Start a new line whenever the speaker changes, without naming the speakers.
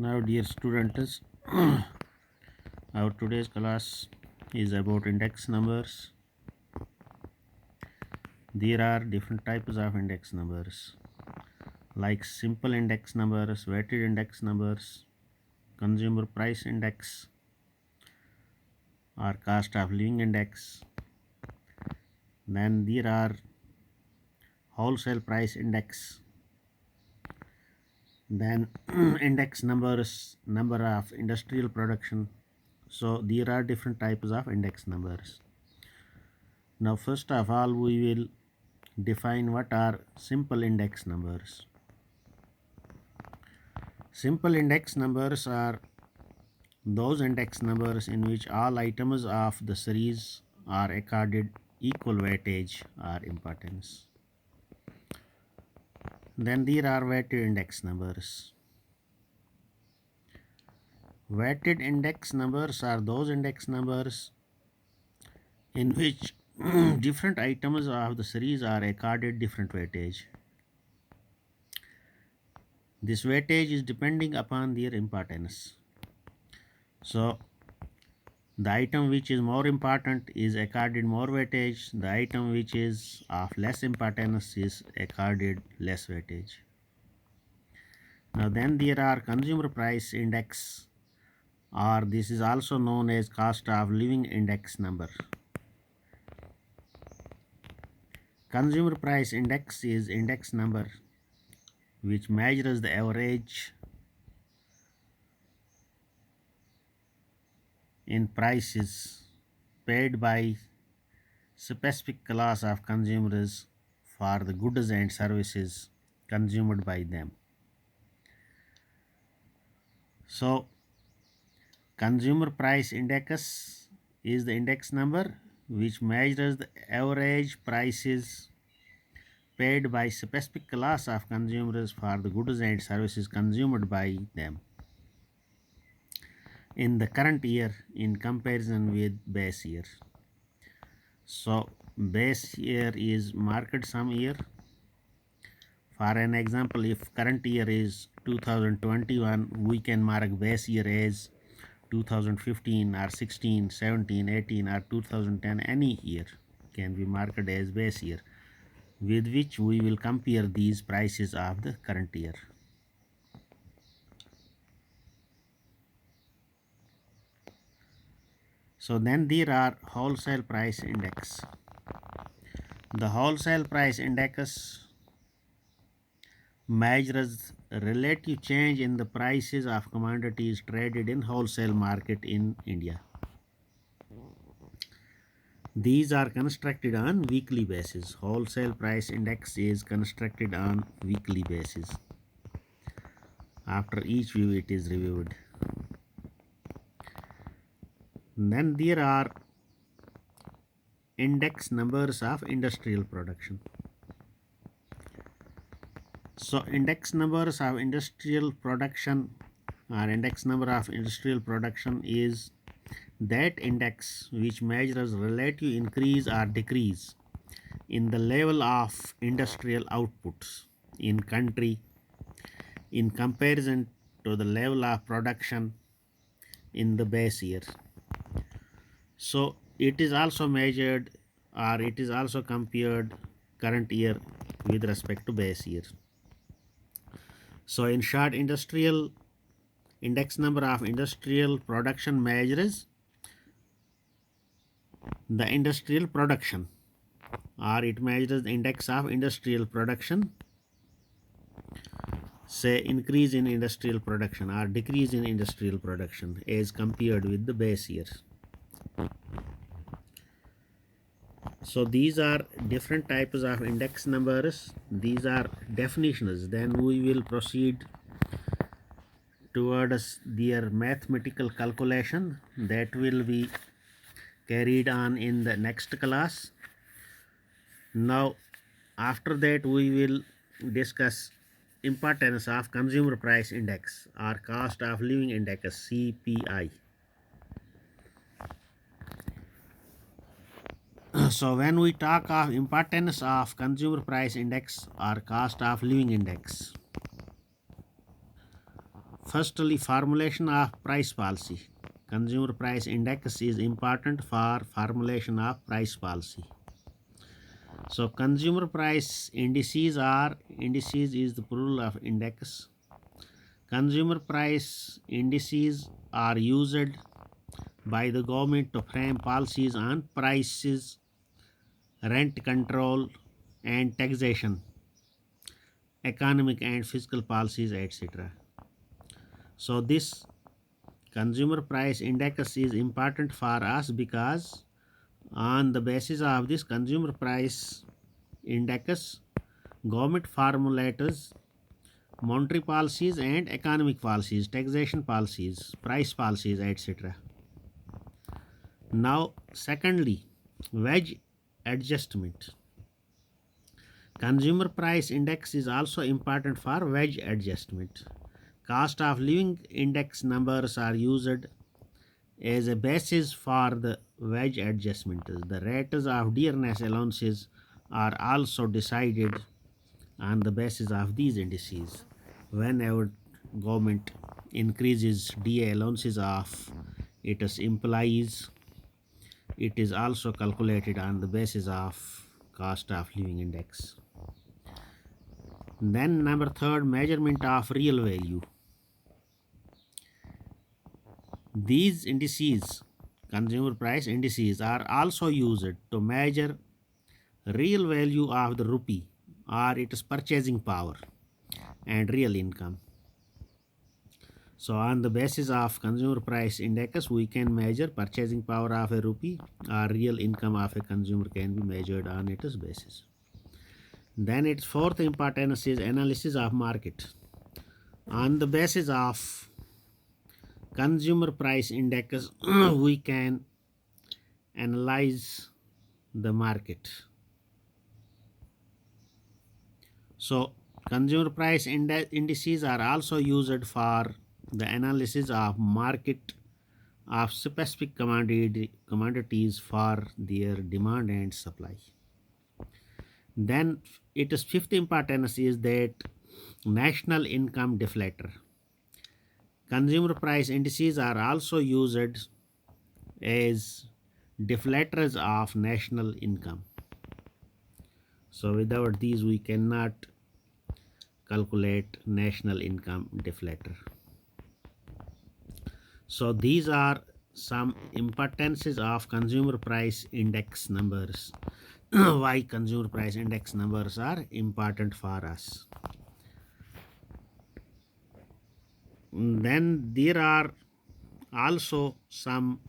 Now, dear students, our today's class is about index numbers. There are different types of index numbers like simple index numbers, weighted index numbers, consumer price index, or cost of living index. Then there are wholesale price index. Then index numbers, number of industrial production. So there are different types of index numbers. Now first of all we will define what are simple index numbers. Simple index numbers are those index numbers in which all items of the series are accorded equal weightage or importance. Then there are weighted index numbers. Weighted index numbers are those index numbers in which different items of the series are accorded different weightage. This weightage is depending upon their importance. So the item which is more important is accorded more weightage. The item which is of less importance is accorded less weightage. Now then there are consumer price index, or this is also known as cost of living index number. Consumer price index is index number which measures the average in prices paid by specific class of consumers for the goods and services consumed by them. So consumer price index is the index number which measures the average prices paid by specific class of consumers for the goods and services consumed by them in the current year in comparison with base year. So base year is marked some year. For an example, if current year is 2021, we can mark base year as 2015 or 16, 17, 18 or 2010. Any year can be marked as base year, with which we will compare these prices of the current year. So then there are wholesale price index. The wholesale price index measures relative change in the prices of commodities traded in wholesale market in India. These are constructed on weekly basis. Wholesale price index is constructed on weekly basis. After each view it is reviewed. Then there are index numbers of industrial production. So index numbers of industrial production or index number of industrial production is that index which measures relative increase or decrease in the level of industrial outputs in country in comparison to the level of production in the base year. So it is also measured or it is also compared current year with respect to base year. So in short, industrial index number of industrial production measures the industrial production, or it measures the index of industrial production, say increase in industrial production or decrease in industrial production as compared with the base year. So these are different types of index numbers. These are definitions. Then we will proceed towards their mathematical calculation that will be carried on in the next class. Now after that we will discuss importance of consumer price index or cost of living index, CPI. So when we talk of importance of consumer price index or cost of living index, Firstly, formulation of price policy. Consumer price index is important for formulation of price policy. So consumer price indices is the plural of index. Consumer price indices are used by the government to frame policies on prices, rent control, and taxation, economic and fiscal policies, etc. So this consumer price index is important for us because on the basis of this consumer price index, government formulates monetary policies and economic policies, taxation policies, price policies, etc. Now, secondly, wage adjustment. Consumer price index is also important for wage adjustment. Cost of living index numbers are used as a basis for the wage adjustment. The rates of dearness allowances are also decided on the basis of these indices. Whenever government increases DA allowances of its employees, it is also calculated on the basis of cost of living index. Then number third, measurement of real value. These indices, consumer price indices, are also used to measure real value of the rupee or its purchasing power and real income. So on the basis of consumer price index, we can measure purchasing power of a rupee or real income of a consumer can be measured on its basis. Then its fourth importance is analysis of market. On the basis of consumer price index, we can analyze the market. So consumer price indices are also used for the analysis of market of specific commodities for their demand and supply. Then its fifth importance is that national income deflator. Consumer price indices are also used as deflators of national income. So without these we cannot calculate national income deflator. So these are some importances of consumer price index numbers. Why consumer price index numbers are important for us. Then there are also some